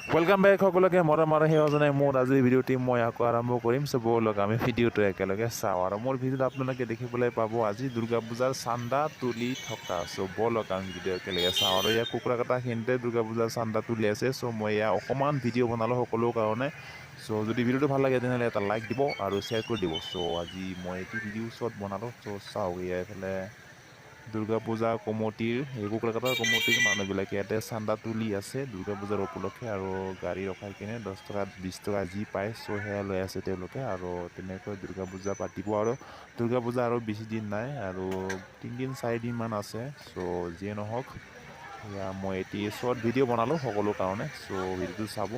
welcome back সকলোকে মৰমৰ সেৱাজনাই মোৰ আজিৰ ভিডিঅ'টি মই আকৌ আৰম্ভ কৰিম চ' ব'লক আমি ভিডিঅ'টো একেলগে চাওঁ আৰু মোৰ ভিডিঅ'ত আপোনালোকে দেখিবলৈ পাব আজি দুৰ্গা পূজাৰ চান্দা তুলি থকা চ' ব'লক আমি ভিডিঅ' একেলগে চাওঁ আৰু ইয়াৰ কুকুৰা কটাখিনিতে দুৰ্গা পূজাৰ চান্দা তুলি আছে চ' মই এয়া অকণমান ভিডিঅ' বনালোঁ সকলো কাৰণে চ' যদি ভিডিঅ'টো ভাল লাগে তেনেহ'লে এটা লাইক দিব আৰু শ্বেয়াৰ কৰি দিব চ' আজি মই এইটো ভিডিঅ' শ্বৰ্ট বনালোঁ চ' চাওক এয়া এইফালে দুৰ্গা পূজা কমিটিৰ এই কুকুৰাকাটাৰ কমিটিৰ মানুহবিলাকে ইয়াতে চান্দা তুলি আছে দুৰ্গা পূজাৰ উপলক্ষে আৰু গাড়ী ৰখাই কিনে 10 টকা 20 টকা যি পায় চ' সেয়া লৈ আছে তেওঁলোকে আৰু তেনেকৈ দুৰ্গা পূজা পাতিব আৰু দুৰ্গা পূজা আৰু বেছি দিন নাই আৰু 3 দিন 4 দিনমান আছে চ' যিয়ে নহওক এয়া মই এটি শ্বৰ্ট ভিডিঅ' বনালোঁ সকলো কাৰণে চ' ভিডিঅ'টো চাব